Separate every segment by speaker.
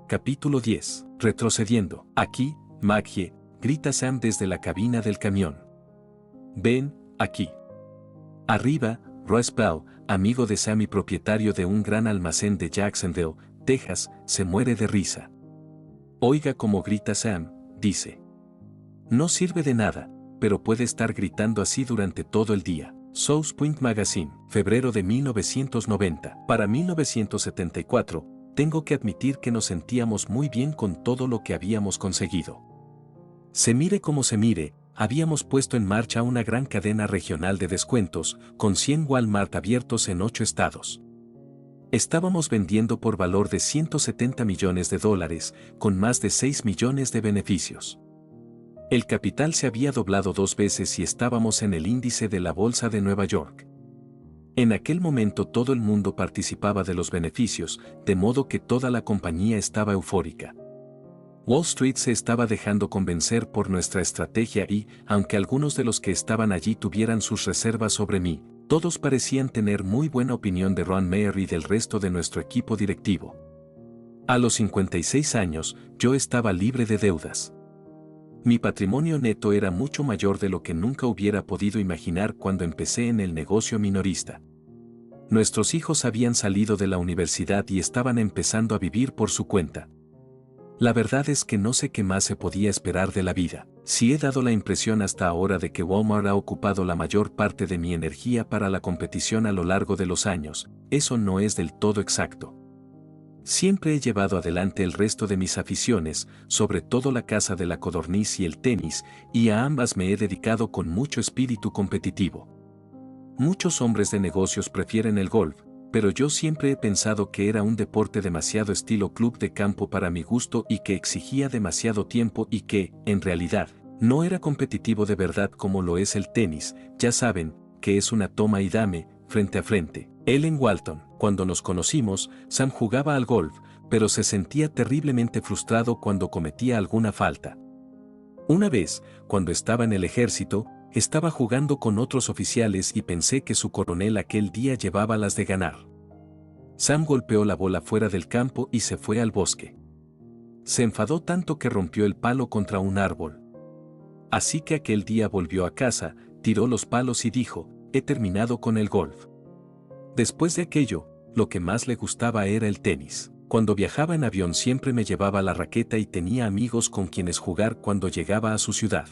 Speaker 1: Capítulo 10. Retrocediendo. Aquí, Maggie, grita Sam desde la cabina del camión. Ven, aquí. Arriba, Ross Bell, amigo de Sam y propietario de un gran almacén de Jacksonville, Texas, se muere de risa. Oiga cómo grita Sam, dice. No sirve de nada, pero puede estar gritando así durante todo el día. South Point Magazine, febrero de 1990. Para 1974, tengo que admitir que nos sentíamos muy bien con todo lo que habíamos conseguido. Se mire como se mire, habíamos puesto en marcha una gran cadena regional de descuentos, con 100 Walmart abiertos en 8 estados. Estábamos vendiendo por valor de $170 millones, con más de 6 millones de beneficios. El capital se había doblado 2 veces y estábamos en el índice de la Bolsa de Nueva York. En aquel momento todo el mundo participaba de los beneficios, de modo que toda la compañía estaba eufórica. Wall Street se estaba dejando convencer por nuestra estrategia y, aunque algunos de los que estaban allí tuvieran sus reservas sobre mí, todos parecían tener muy buena opinión de Ron Mayer y del resto de nuestro equipo directivo. A los 56 años, yo estaba libre de deudas. Mi patrimonio neto era mucho mayor de lo que nunca hubiera podido imaginar cuando empecé en el negocio minorista. Nuestros hijos habían salido de la universidad y estaban empezando a vivir por su cuenta. La verdad es que no sé qué más se podía esperar de la vida. Si he dado la impresión hasta ahora de que Walmart ha ocupado la mayor parte de mi energía para la competición a lo largo de los años, eso no es del todo exacto. Siempre he llevado adelante el resto de mis aficiones, sobre todo la caza de la codorniz y el tenis, y a ambas me he dedicado con mucho espíritu competitivo. Muchos hombres de negocios prefieren el golf, pero yo siempre he pensado que era un deporte demasiado estilo club de campo para mi gusto y que exigía demasiado tiempo y que, en realidad, no era competitivo de verdad como lo es el tenis. Ya saben, que es una toma y dame, frente a frente. En Walton, cuando nos conocimos, Sam jugaba al golf, pero se sentía terriblemente frustrado cuando cometía alguna falta. Una vez, cuando estaba en el ejército, estaba jugando con otros oficiales y pensé que su coronel aquel día llevaba las de ganar. Sam golpeó la bola fuera del campo y se fue al bosque. Se enfadó tanto que rompió el palo contra un árbol. Así que aquel día volvió a casa, tiró los palos y dijo, he terminado con el golf. Después de aquello, lo que más le gustaba era el tenis. Cuando viajaba en avión siempre me llevaba la raqueta y tenía amigos con quienes jugar cuando llegaba a su ciudad.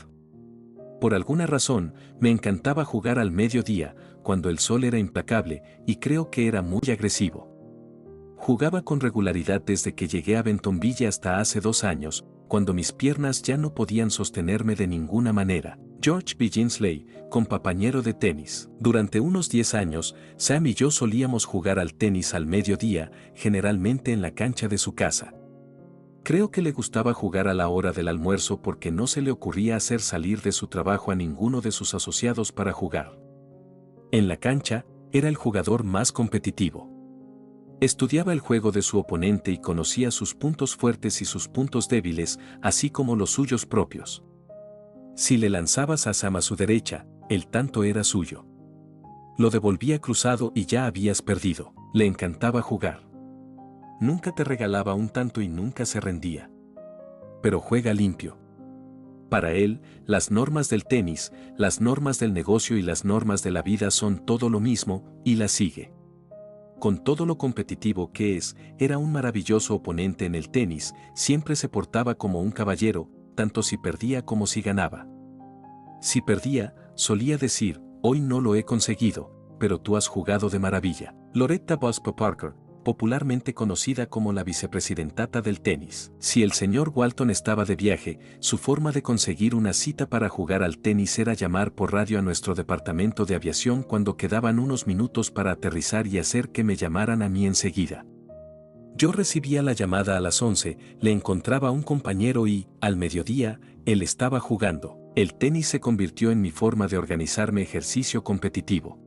Speaker 1: Por alguna razón, me encantaba jugar al mediodía, cuando el sol era implacable, y creo que era muy agresivo. Jugaba con regularidad desde que llegué a Bentonville hasta hace 2 años, cuando mis piernas ya no podían sostenerme de ninguna manera. George B. Ginsley, compañero de tenis. Durante unos 10 años, Sam y yo solíamos jugar al tenis al mediodía, generalmente en la cancha de su casa. Creo que le gustaba jugar a la hora del almuerzo porque no se le ocurría hacer salir de su trabajo a ninguno de sus asociados para jugar. En la cancha, era el jugador más competitivo. Estudiaba el juego de su oponente y conocía sus puntos fuertes y sus puntos débiles, así como los suyos propios. Si le lanzabas a Sam a su derecha, el tanto era suyo. Lo devolvía cruzado y ya habías perdido. Le encantaba jugar. Nunca te regalaba un tanto y nunca se rendía. Pero juega limpio. Para él, las normas del tenis, las normas del negocio y las normas de la vida son todo lo mismo, y las sigue. Con todo lo competitivo que es, era un maravilloso oponente en el tenis, siempre se portaba como un caballero, tanto si perdía como si ganaba. Si perdía, solía decir, hoy no lo he conseguido, pero tú has jugado de maravilla. Loretta Bosco Parker, popularmente conocida como la vicepresidenta del tenis. Si el señor Walton estaba de viaje, su forma de conseguir una cita para jugar al tenis era llamar por radio a nuestro departamento de aviación cuando quedaban unos minutos para aterrizar y hacer que me llamaran a mí enseguida. Yo recibía la llamada a las 11, le encontraba a un compañero y, al mediodía, él estaba jugando. El tenis se convirtió en mi forma de organizarme ejercicio competitivo.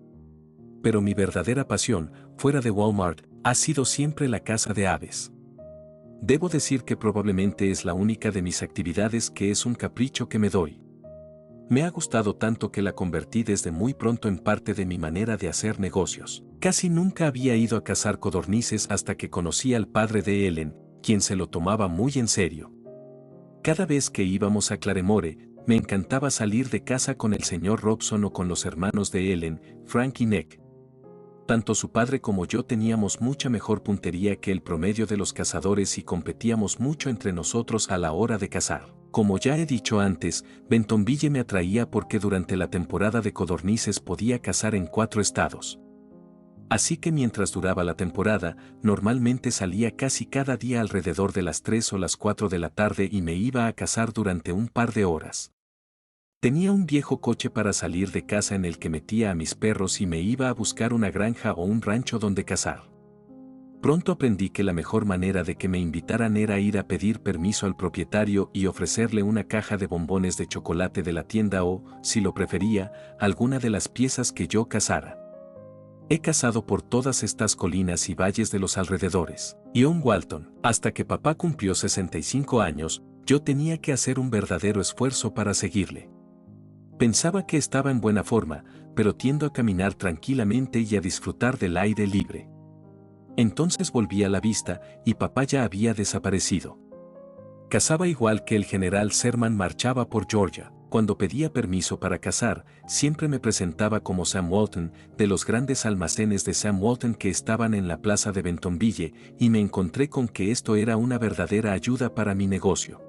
Speaker 1: Pero mi verdadera pasión, fuera de Walmart, ha sido siempre la caza de aves. Debo decir que probablemente es la única de mis actividades que es un capricho que me doy. Me ha gustado tanto que la convertí desde muy pronto en parte de mi manera de hacer negocios. Casi nunca había ido a cazar codornices hasta que conocí al padre de Ellen, quien se lo tomaba muy en serio. Cada vez que íbamos a Claremore, me encantaba salir de casa con el señor Robson o con los hermanos de Ellen, Frank y Nick. Tanto su padre como yo teníamos mucha mejor puntería que el promedio de los cazadores y competíamos mucho entre nosotros a la hora de cazar. Como ya he dicho antes, Bentonville me atraía porque durante la temporada de codornices podía cazar en 4 estados. Así que mientras duraba la temporada, normalmente salía casi cada día alrededor de las 3 o las 4 de la tarde y me iba a cazar durante un par de horas. Tenía un viejo coche para salir de casa en el que metía a mis perros y me iba a buscar una granja o un rancho donde cazar. Pronto aprendí que la mejor manera de que me invitaran era ir a pedir permiso al propietario y ofrecerle una caja de bombones de chocolate de la tienda o, si lo prefería, alguna de las piezas que yo cazara. He cazado por todas estas colinas y valles de los alrededores. John Walton, hasta que papá cumplió 65 años, yo tenía que hacer un verdadero esfuerzo para seguirle. Pensaba que estaba en buena forma, pero tiendo a caminar tranquilamente y a disfrutar del aire libre. Entonces volví a la vista y papá ya había desaparecido. Cazaba igual que el general Sherman marchaba por Georgia. Cuando pedía permiso para cazar, siempre me presentaba como Sam Walton, de los grandes almacenes de Sam Walton que estaban en la plaza de Bentonville, y me encontré con que esto era una verdadera ayuda para mi negocio.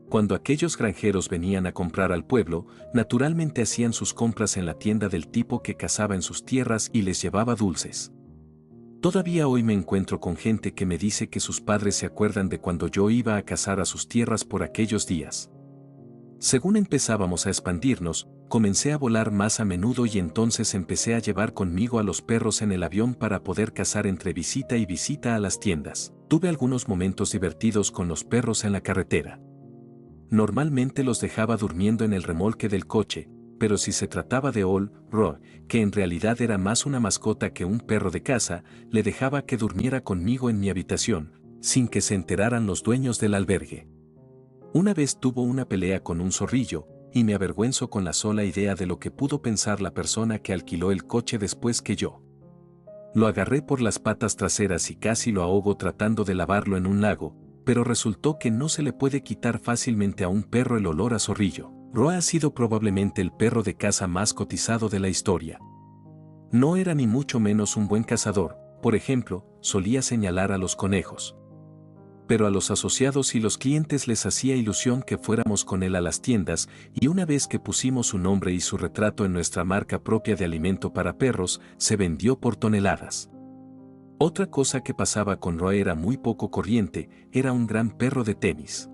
Speaker 1: Cuando aquellos granjeros venían a comprar al pueblo, naturalmente hacían sus compras en la tienda del tipo que cazaba en sus tierras y les llevaba dulces. Todavía hoy me encuentro con gente que me dice que sus padres se acuerdan de cuando yo iba a cazar a sus tierras por aquellos días. Según empezábamos a expandirnos, comencé a volar más a menudo y entonces empecé a llevar conmigo a los perros en el avión para poder cazar entre visita y visita a las tiendas. Tuve algunos momentos divertidos con los perros en la carretera. Normalmente los dejaba durmiendo en el remolque del coche, pero si se trataba de Old Roy, que en realidad era más una mascota que un perro de casa, le dejaba que durmiera conmigo en mi habitación, sin que se enteraran los dueños del albergue. Una vez tuvo una pelea con un zorrillo, y me avergüenzo con la sola idea de lo que pudo pensar la persona que alquiló el coche después que yo. Lo agarré por las patas traseras y casi lo ahogo tratando de lavarlo en un lago, pero resultó que no se le puede quitar fácilmente a un perro el olor a zorrillo. Roy ha sido probablemente el perro de caza más cotizado de la historia. No era ni mucho menos un buen cazador, por ejemplo, solía señalar a los conejos. Pero a los asociados y los clientes les hacía ilusión que fuéramos con él a las tiendas, y una vez que pusimos su nombre y su retrato en nuestra marca propia de alimento para perros, se vendió por toneladas. Otra cosa que pasaba con Roy era muy poco corriente, era un gran perro de tenis.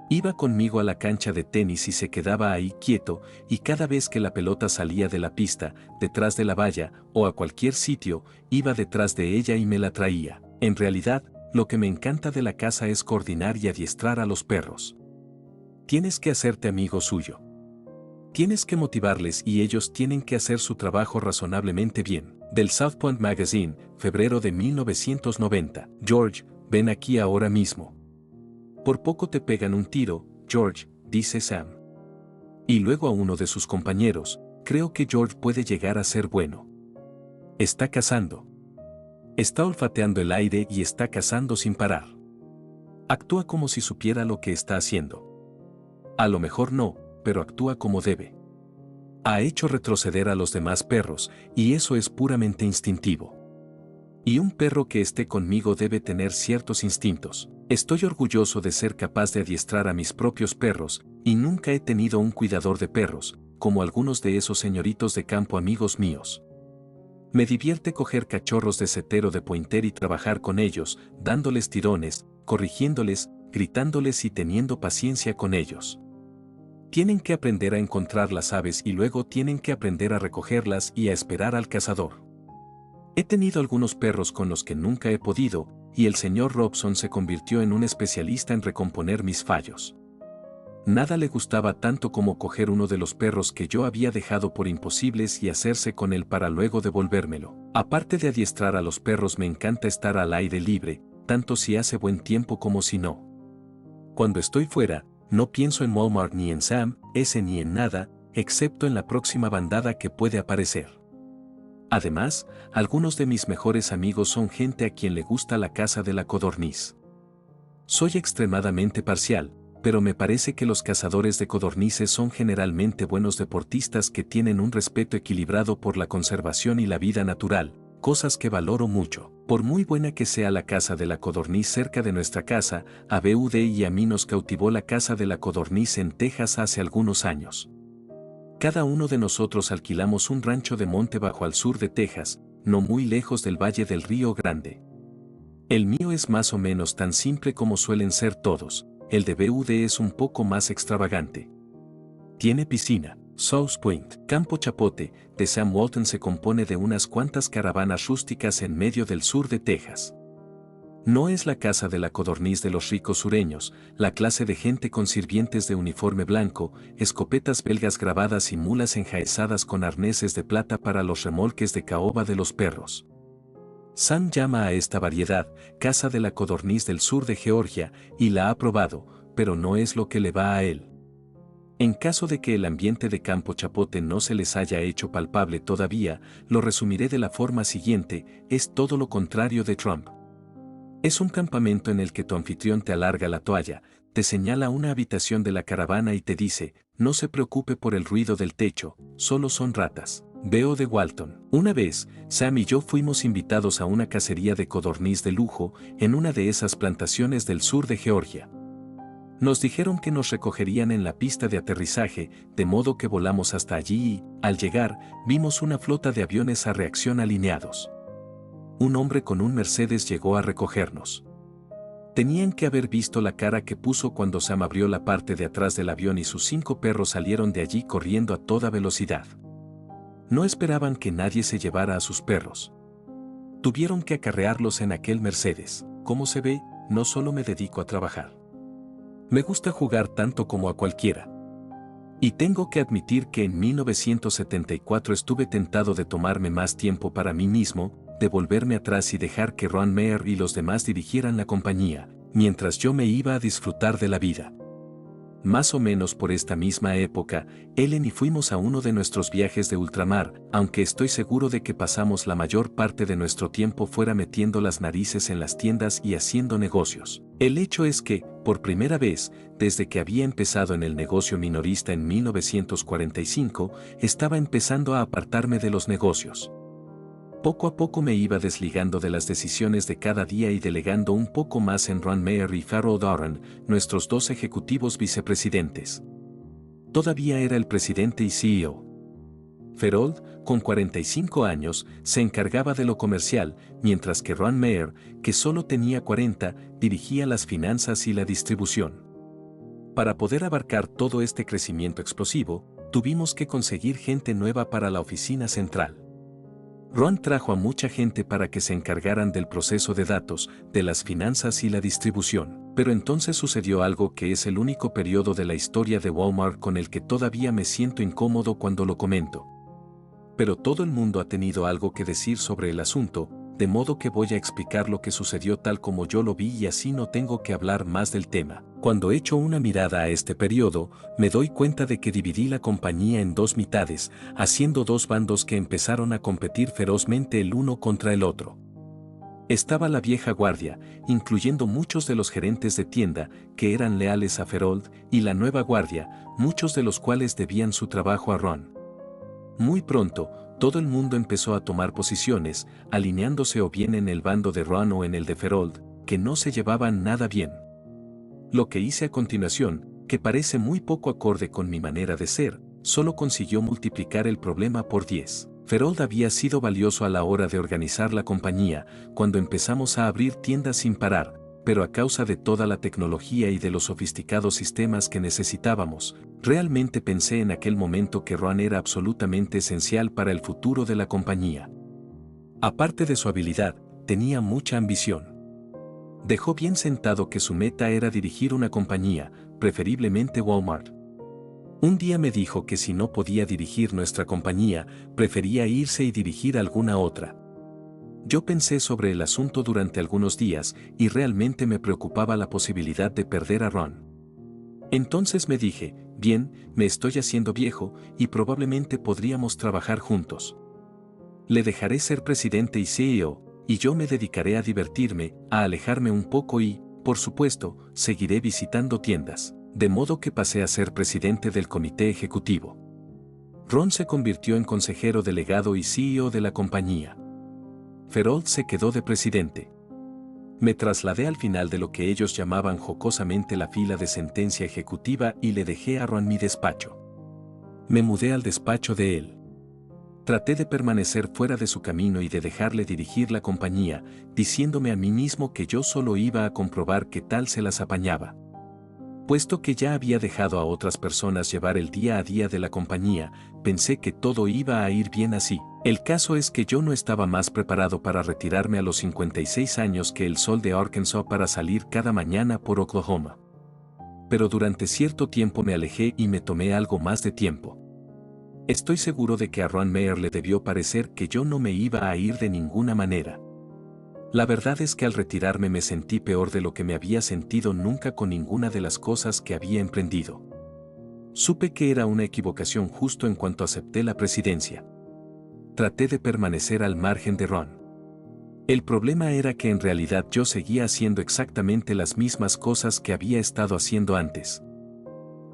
Speaker 1: Iba conmigo a la cancha de tenis y se quedaba ahí quieto, y cada vez que la pelota salía de la pista, detrás de la valla, o a cualquier sitio, iba detrás de ella y me la traía. En realidad, lo que me encanta de la caza es coordinar y adiestrar a los perros. Tienes que hacerte amigo suyo. Tienes que motivarles y ellos tienen que hacer su trabajo razonablemente bien. Del South Point Magazine, febrero de 1990. George, ven aquí ahora mismo. Por poco te pegan un tiro, George, dice Sam. Y luego a uno de sus compañeros, creo que George puede llegar a ser bueno. Está cazando. Está olfateando el aire y está cazando sin parar. Actúa como si supiera lo que está haciendo. A lo mejor no, pero actúa como debe. Ha hecho retroceder a los demás perros, y eso es puramente instintivo. Y un perro que esté conmigo debe tener ciertos instintos. Estoy orgulloso de ser capaz de adiestrar a mis propios perros, y nunca he tenido un cuidador de perros, como algunos de esos señoritos de campo amigos míos. Me divierte coger cachorros de setero de pointer y trabajar con ellos, dándoles tirones, corrigiéndoles, gritándoles y teniendo paciencia con ellos. Tienen que aprender a encontrar las aves y luego tienen que aprender a recogerlas y a esperar al cazador. He tenido algunos perros con los que nunca he podido, y el señor Robson se convirtió en un especialista en recomponer mis fallos. Nada le gustaba tanto como coger uno de los perros que yo había dejado por imposibles y hacerse con él para luego devolvérmelo. Aparte de adiestrar a los perros, me encanta estar al aire libre, tanto si hace buen tiempo como si no. Cuando estoy fuera, no pienso en Walmart ni en Sam, ese ni en nada, excepto en la próxima bandada que puede aparecer. Además, algunos de mis mejores amigos son gente a quien le gusta la caza de la codorniz. Soy extremadamente parcial, pero me parece que los cazadores de codornices son generalmente buenos deportistas que tienen un respeto equilibrado por la conservación y la vida natural, cosas que valoro mucho. Por muy buena que sea la caza de la codorniz cerca de nuestra casa, a BUD y a mí nos cautivó la caza de la codorniz en Texas hace algunos años. Cada uno de nosotros alquilamos un rancho de monte bajo al sur de Texas, no muy lejos del Valle del Río Grande. El mío es más o menos tan simple como suelen ser todos, el de BUD es un poco más extravagante. Tiene piscina. South Point, Campo Chapote, de Sam Walton se compone de unas cuantas caravanas rústicas en medio del sur de Texas. No es la casa de la codorniz de los ricos sureños, la clase de gente con sirvientes de uniforme blanco, escopetas belgas grabadas y mulas enjaezadas con arneses de plata para los remolques de caoba de los perros. Sam llama a esta variedad casa de la codorniz del sur de Georgia y la ha probado, pero no es lo que le va a él. En caso de que el ambiente de Campo Chapote no se les haya hecho palpable todavía, lo resumiré de la forma siguiente, es todo lo contrario de Trump. Es un campamento en el que tu anfitrión te alarga la toalla, te señala una habitación de la caravana y te dice, no se preocupe por el ruido del techo, solo son ratas. Veo de Walton. Una vez, Sam y yo fuimos invitados a una cacería de codorniz de lujo en una de esas plantaciones del sur de Georgia. Nos dijeron que nos recogerían en la pista de aterrizaje, de modo que volamos hasta allí y, al llegar, vimos una flota de aviones a reacción alineados. Un hombre con un Mercedes llegó a recogernos. Tenían que haber visto la cara que puso cuando Sam abrió la parte de atrás del avión y sus 5 perros salieron de allí corriendo a toda velocidad. No esperaban que nadie se llevara a sus perros. Tuvieron que acarrearlos en aquel Mercedes. Como se ve, no solo me dedico a trabajar. Me gusta jugar tanto como a cualquiera. Y tengo que admitir que en 1974 estuve tentado de tomarme más tiempo para mí mismo, de volverme atrás y dejar que Ron Meyer y los demás dirigieran la compañía, mientras yo me iba a disfrutar de la vida. Más o menos por esta misma época, Ellen y fuimos a uno de nuestros viajes de ultramar, aunque estoy seguro de que pasamos la mayor parte de nuestro tiempo fuera metiendo las narices en las tiendas y haciendo negocios. El hecho es que, por primera vez, desde que había empezado en el negocio minorista en 1945, estaba empezando a apartarme de los negocios. Poco a poco me iba desligando de las decisiones de cada día y delegando un poco más en Ron Meyer y Farrell Doran, nuestros 2 ejecutivos vicepresidentes. Todavía era el presidente y CEO. Farrell, con 45 años, se encargaba de lo comercial, mientras que Ron Meyer, que solo tenía 40, dirigía las finanzas y la distribución. Para poder abarcar todo este crecimiento explosivo, tuvimos que conseguir gente nueva para la oficina central. Ron trajo a mucha gente para que se encargaran del proceso de datos, de las finanzas y la distribución. Pero entonces sucedió algo que es el único periodo de la historia de Walmart con el que todavía me siento incómodo cuando lo comento. Pero todo el mundo ha tenido algo que decir sobre el asunto, de modo que voy a explicar lo que sucedió tal como yo lo vi y así no tengo que hablar más del tema. Cuando echo una mirada a este periodo, me doy cuenta de que dividí la compañía en 2 mitades, haciendo 2 bandos que empezaron a competir ferozmente el uno contra el otro. Estaba la vieja guardia, incluyendo muchos de los gerentes de tienda, que eran leales a Farrell, y la nueva guardia, muchos de los cuales debían su trabajo a Ron. Muy pronto, todo el mundo empezó a tomar posiciones, alineándose o bien en el bando de Ron o en el de Farrell, que no se llevaban nada bien. Lo que hice a continuación, que parece muy poco acorde con mi manera de ser, solo consiguió multiplicar el problema por 10. Farrell había sido valioso a la hora de organizar la compañía, cuando empezamos a abrir tiendas sin parar, pero a causa de toda la tecnología y de los sofisticados sistemas que necesitábamos, realmente pensé en aquel momento que Ron era absolutamente esencial para el futuro de la compañía. Aparte de su habilidad, tenía mucha ambición. Dejó bien sentado que su meta era dirigir una compañía, preferiblemente Walmart. Un día me dijo que si no podía dirigir nuestra compañía, prefería irse y dirigir alguna otra. Yo pensé sobre el asunto durante algunos días y realmente me preocupaba la posibilidad de perder a Ron. Entonces me dije, bien, me estoy haciendo viejo y probablemente podríamos trabajar juntos. Le dejaré ser presidente y CEO, y yo me dedicaré a divertirme, a alejarme un poco y, por supuesto, seguiré visitando tiendas, de modo que pasé a ser presidente del comité ejecutivo. Ron se convirtió en consejero delegado y CEO de la compañía. Ferold se quedó de presidente. Me trasladé al final de lo que ellos llamaban jocosamente la fila de sentencia ejecutiva y le dejé a Ron mi despacho. Me mudé al despacho de él. Traté de permanecer fuera de su camino y de dejarle dirigir la compañía, diciéndome a mí mismo que yo solo iba a comprobar qué tal se las apañaba. Puesto que ya había dejado a otras personas llevar el día a día de la compañía, pensé que todo iba a ir bien así. El caso es que yo no estaba más preparado para retirarme a los 56 años que el sol de Arkansas para salir cada mañana por Oklahoma. Pero durante cierto tiempo me alejé y me tomé algo más de tiempo. Estoy seguro de que a Ron Meyer le debió parecer que yo no me iba a ir de ninguna manera. La verdad es que al retirarme me sentí peor de lo que me había sentido nunca con ninguna de las cosas que había emprendido. Supe que era una equivocación justo en cuanto acepté la presidencia. Traté de permanecer al margen de Ron. El problema era que en realidad yo seguía haciendo exactamente las mismas cosas que había estado haciendo antes.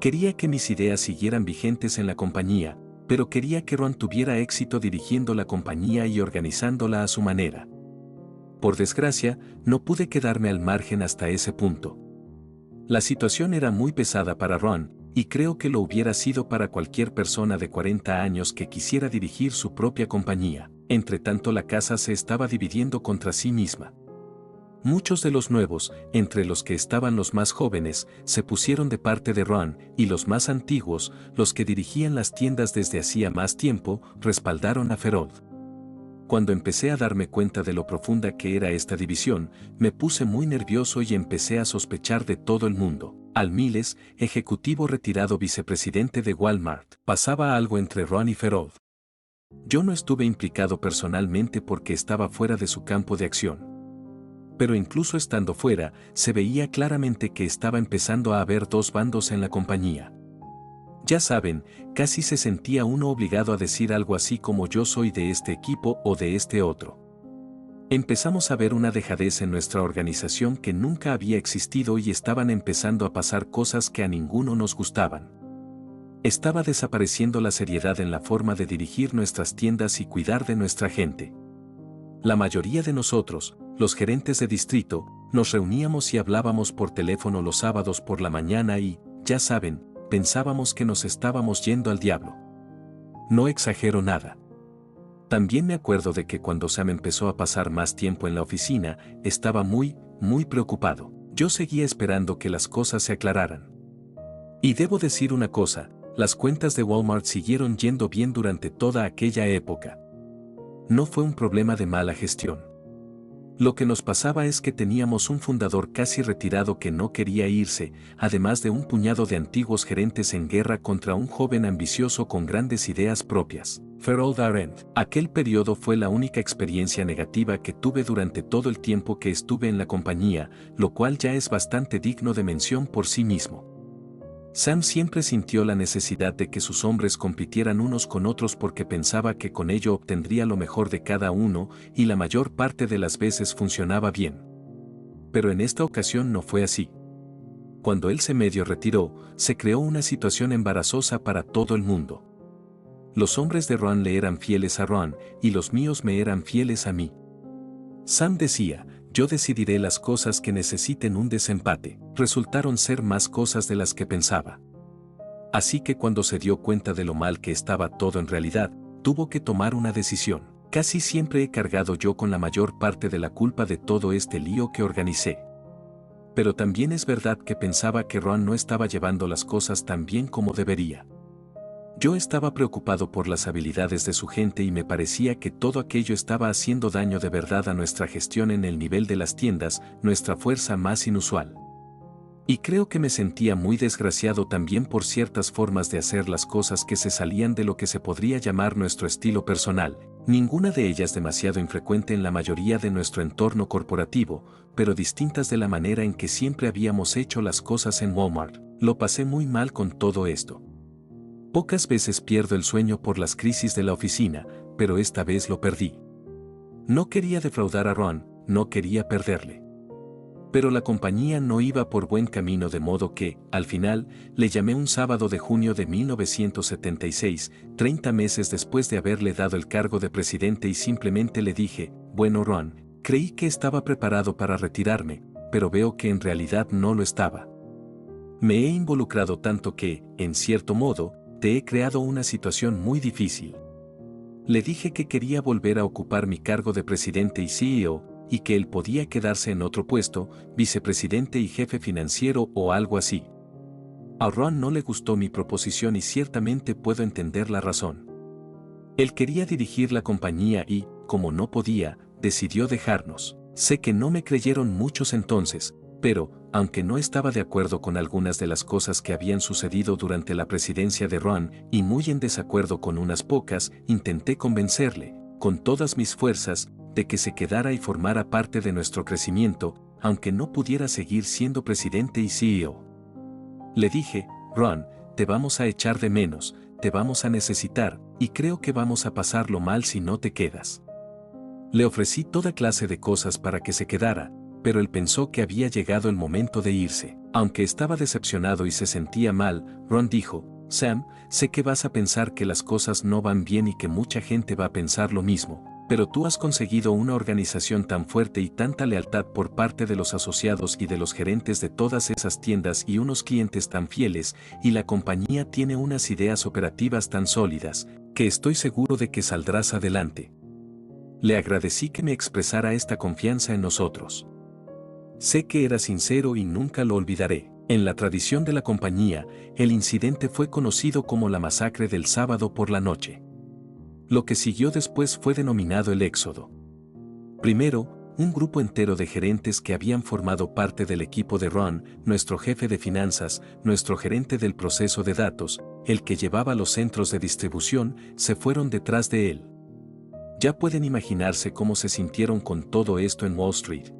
Speaker 1: Quería que mis ideas siguieran vigentes en la compañía, pero quería que Ron tuviera éxito dirigiendo la compañía y organizándola a su manera. Por desgracia, no pude quedarme al margen hasta ese punto. La situación era muy pesada para Ron, y creo que lo hubiera sido para cualquier persona de 40 años que quisiera dirigir su propia compañía. Entre tanto, la casa se estaba dividiendo contra sí misma. Muchos de los nuevos, entre los que estaban los más jóvenes, se pusieron de parte de Ron, y los más antiguos, los que dirigían las tiendas desde hacía más tiempo, respaldaron a Ferold. Cuando empecé a darme cuenta de lo profunda que era esta división, me puse muy nervioso y empecé a sospechar de todo el mundo. Al Miles, ejecutivo retirado vicepresidente de Walmart, pasaba algo entre Ron y Ferold. Yo no estuve implicado personalmente porque estaba fuera de su campo de acción. Pero incluso estando fuera, se veía claramente que estaba empezando a haber dos bandos en la compañía. Ya saben, casi se sentía uno obligado a decir algo así como yo soy de este equipo o de este otro. Empezamos a ver una dejadez en nuestra organización que nunca había existido y estaban empezando a pasar cosas que a ninguno nos gustaban. Estaba desapareciendo la seriedad en la forma de dirigir nuestras tiendas y cuidar de nuestra gente. La mayoría de nosotros, los gerentes de distrito, nos reuníamos y hablábamos por teléfono los sábados por la mañana y, ya saben, pensábamos que nos estábamos yendo al diablo. No exagero nada. También me acuerdo de que cuando Sam empezó a pasar más tiempo en la oficina, estaba muy preocupado. Yo seguía esperando que las cosas se aclararan. Y debo decir una cosa, las cuentas de Walmart siguieron yendo bien durante toda aquella época. No fue un problema de mala gestión. Lo que nos pasaba es que teníamos un fundador casi retirado que no quería irse, además de un puñado de antiguos gerentes en guerra contra un joven ambicioso con grandes ideas propias, Ferold Arendt. Aquel periodo fue la única experiencia negativa que tuve durante todo el tiempo que estuve en la compañía, lo cual ya es bastante digno de mención por sí mismo. Sam siempre sintió la necesidad de que sus hombres compitieran unos con otros porque pensaba que con ello obtendría lo mejor de cada uno y la mayor parte de las veces funcionaba bien. Pero en esta ocasión no fue así. Cuando él se medio retiró, se creó una situación embarazosa para todo el mundo. Los hombres de Ron le eran fieles a Ron y los míos me eran fieles a mí. Sam decía, yo decidiré las cosas que necesiten un desempate. Resultaron ser más cosas de las que pensaba. Así que cuando se dio cuenta de lo mal que estaba todo en realidad, tuvo que tomar una decisión. Casi siempre he cargado yo con la mayor parte de la culpa de todo este lío que organicé. Pero también es verdad que pensaba que Ron no estaba llevando las cosas tan bien como debería. Yo estaba preocupado por las habilidades de su gente y me parecía que todo aquello estaba haciendo daño de verdad a nuestra gestión en el nivel de las tiendas, nuestra fuerza más inusual. Y creo que me sentía muy desgraciado también por ciertas formas de hacer las cosas que se salían de lo que se podría llamar nuestro estilo personal, ninguna de ellas demasiado infrecuente en la mayoría de nuestro entorno corporativo, pero distintas de la manera en que siempre habíamos hecho las cosas en Walmart. Lo pasé muy mal con todo esto. Pocas veces pierdo el sueño por las crisis de la oficina, pero esta vez lo perdí. No quería defraudar a Ron, no quería perderle. Pero la compañía no iba por buen camino, de modo que, al final, le llamé un sábado de junio de 1976, 30 meses después de haberle dado el cargo de presidente, y simplemente le dije: bueno, Ron, creí que estaba preparado para retirarme, pero veo que en realidad no lo estaba. Me he involucrado tanto que, en cierto modo, te he creado una situación muy difícil. Le dije que quería volver a ocupar mi cargo de presidente y CEO, y que él podía quedarse en otro puesto, vicepresidente y jefe financiero o algo así. A Ron no le gustó mi proposición y ciertamente puedo entender la razón. Él quería dirigir la compañía y, como no podía, decidió dejarnos. Sé que no me creyeron muchos entonces, pero, aunque no estaba de acuerdo con algunas de las cosas que habían sucedido durante la presidencia de Ron, y muy en desacuerdo con unas pocas, intenté convencerle, con todas mis fuerzas, de que se quedara y formara parte de nuestro crecimiento, aunque no pudiera seguir siendo presidente y CEO. Le dije: Ron, te vamos a echar de menos, te vamos a necesitar, y creo que vamos a pasarlo mal si no te quedas. Le ofrecí toda clase de cosas para que se quedara, pero él pensó que había llegado el momento de irse. Aunque estaba decepcionado y se sentía mal, Ron dijo: Sam, sé que vas a pensar que las cosas no van bien y que mucha gente va a pensar lo mismo, pero tú has conseguido una organización tan fuerte y tanta lealtad por parte de los asociados y de los gerentes de todas esas tiendas y unos clientes tan fieles, y la compañía tiene unas ideas operativas tan sólidas, que estoy seguro de que saldrás adelante. Le agradecí que me expresara esta confianza en nosotros. Sé que era sincero y nunca lo olvidaré. En la tradición de la compañía, el incidente fue conocido como la masacre del sábado por la noche. Lo que siguió después fue denominado el Éxodo. Primero, un grupo entero de gerentes que habían formado parte del equipo de Ron, nuestro jefe de finanzas, nuestro gerente del proceso de datos, el que llevaba los centros de distribución, se fueron detrás de él. Ya pueden imaginarse cómo se sintieron con todo esto en Wall Street.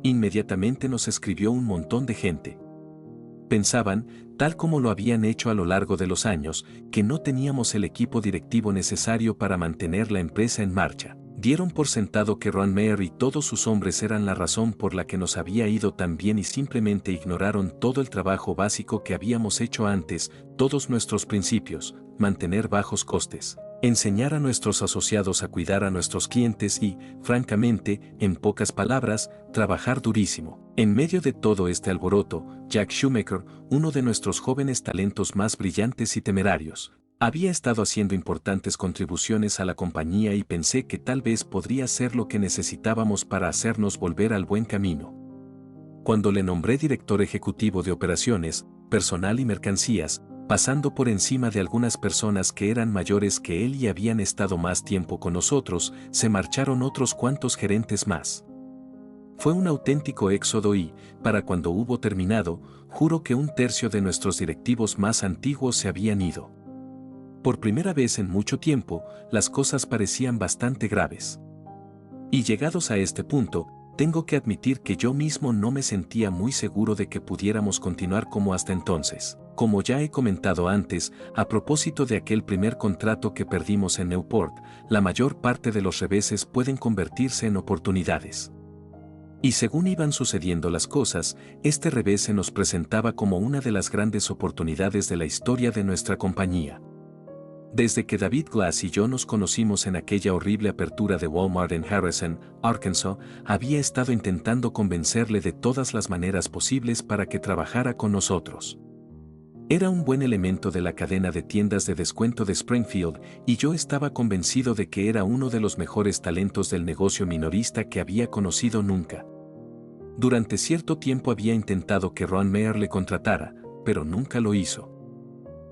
Speaker 1: Inmediatamente nos escribió un montón de gente. Pensaban, tal como lo habían hecho a lo largo de los años, que no teníamos el equipo directivo necesario para mantener la empresa en marcha. Dieron por sentado que Ron Meyer y todos sus hombres eran la razón por la que nos había ido tan bien y simplemente ignoraron todo el trabajo básico que habíamos hecho antes, todos nuestros principios: mantener bajos costes, enseñar a nuestros asociados a cuidar a nuestros clientes y, francamente, en pocas palabras, trabajar durísimo. En medio de todo este alboroto, Jack Schumacher, uno de nuestros jóvenes talentos más brillantes y temerarios, había estado haciendo importantes contribuciones a la compañía y pensé que tal vez podría ser lo que necesitábamos para hacernos volver al buen camino. Cuando le nombré director ejecutivo de operaciones, personal y mercancías, pasando por encima de algunas personas que eran mayores que él y habían estado más tiempo con nosotros, se marcharon otros cuantos gerentes más. Fue un auténtico éxodo y, para cuando hubo terminado, juro que un tercio de nuestros directivos más antiguos se habían ido. Por primera vez en mucho tiempo, las cosas parecían bastante graves. Y llegados a este punto, tengo que admitir que yo mismo no me sentía muy seguro de que pudiéramos continuar como hasta entonces. Como ya he comentado antes, a propósito de aquel primer contrato que perdimos en Newport, la mayor parte de los reveses pueden convertirse en oportunidades. Y según iban sucediendo las cosas, este revés se nos presentaba como una de las grandes oportunidades de la historia de nuestra compañía. Desde que David Glass y yo nos conocimos en aquella horrible apertura de Walmart en Harrison, Arkansas, había estado intentando convencerle de todas las maneras posibles para que trabajara con nosotros. Era un buen elemento de la cadena de tiendas de descuento de Springfield, y yo estaba convencido de que era uno de los mejores talentos del negocio minorista que había conocido nunca. Durante cierto tiempo había intentado que Ron Meyer le contratara, pero nunca lo hizo.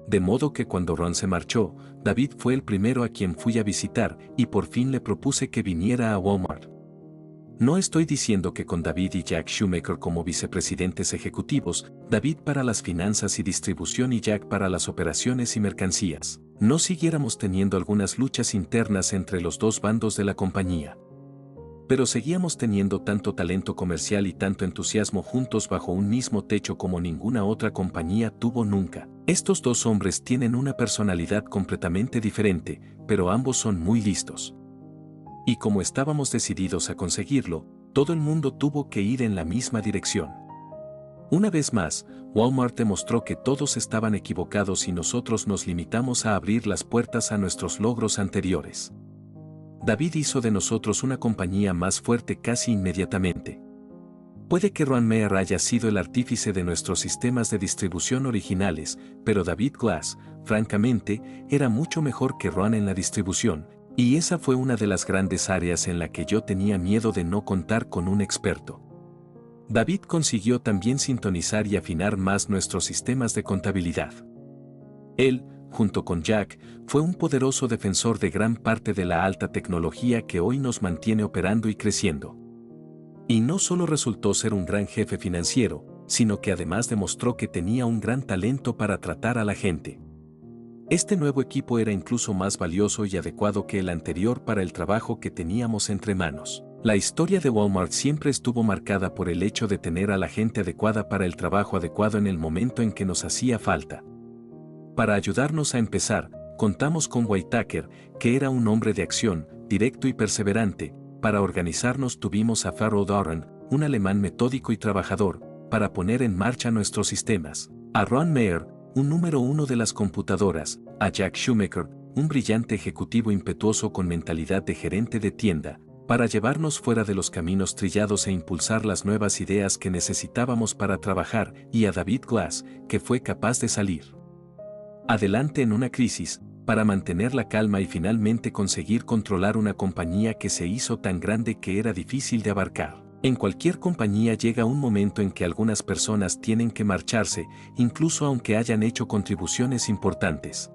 Speaker 1: De modo que cuando Ron se marchó, David fue el primero a quien fui a visitar y por fin le propuse que viniera a Walmart. No estoy diciendo que con David y Jack Schumacher como vicepresidentes ejecutivos, David para las finanzas y distribución y Jack para las operaciones y mercancías, no siguiéramos teniendo algunas luchas internas entre los dos bandos de la compañía. Pero seguíamos teniendo tanto talento comercial y tanto entusiasmo juntos bajo un mismo techo como ninguna otra compañía tuvo nunca. Estos dos hombres tienen una personalidad completamente diferente, pero ambos son muy listos. Y como estábamos decididos a conseguirlo, todo el mundo tuvo que ir en la misma dirección. Una vez más, Walmart demostró que todos estaban equivocados y nosotros nos limitamos a abrir las puertas a nuestros logros anteriores. David hizo de nosotros una compañía más fuerte casi inmediatamente. Puede que Ron Meyer haya sido el artífice de nuestros sistemas de distribución originales, pero David Glass, francamente, era mucho mejor que Ron en la distribución, y esa fue una de las grandes áreas en la que yo tenía miedo de no contar con un experto. David consiguió también sintonizar y afinar más nuestros sistemas de contabilidad. Él, junto con Jack, fue un poderoso defensor de gran parte de la alta tecnología que hoy nos mantiene operando y creciendo. Y no solo resultó ser un gran jefe financiero, sino que además demostró que tenía un gran talento para tratar a la gente. Este nuevo equipo era incluso más valioso y adecuado que el anterior para el trabajo que teníamos entre manos. La historia de Walmart siempre estuvo marcada por el hecho de tener a la gente adecuada para el trabajo adecuado en el momento en que nos hacía falta. Para ayudarnos a empezar, contamos con Whitaker, que era un hombre de acción, directo y perseverante. Para organizarnos tuvimos a Pharaoh Doran, un alemán metódico y trabajador, para poner en marcha nuestros sistemas. A Ron Meyer, un número uno de las computadoras, a Jack Schumacher, un brillante ejecutivo impetuoso con mentalidad de gerente de tienda, para llevarnos fuera de los caminos trillados e impulsar las nuevas ideas que necesitábamos para trabajar, y a David Glass, que fue capaz de salir adelante en una crisis, para mantener la calma y finalmente conseguir controlar una compañía que se hizo tan grande que era difícil de abarcar. En cualquier compañía llega un momento en que algunas personas tienen que marcharse, incluso aunque hayan hecho contribuciones importantes.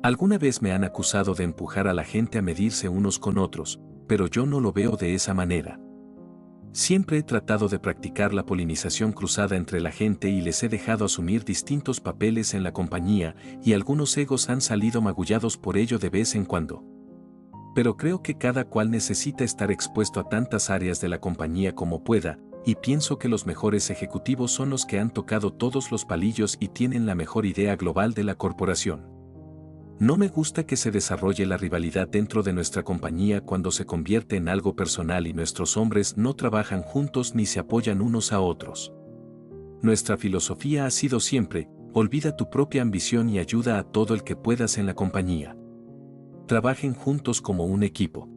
Speaker 1: Alguna vez me han acusado de empujar a la gente a medirse unos con otros, pero yo no lo veo de esa manera. Siempre he tratado de practicar la polinización cruzada entre la gente y les he dejado asumir distintos papeles en la compañía, y algunos egos han salido magullados por ello de vez en cuando. Pero creo que cada cual necesita estar expuesto a tantas áreas de la compañía como pueda, y pienso que los mejores ejecutivos son los que han tocado todos los palillos y tienen la mejor idea global de la corporación. No me gusta que se desarrolle la rivalidad dentro de nuestra compañía cuando se convierte en algo personal y nuestros hombres no trabajan juntos ni se apoyan unos a otros. Nuestra filosofía ha sido siempre, olvida tu propia ambición y ayuda a todo el que puedas en la compañía. Trabajen juntos como un equipo.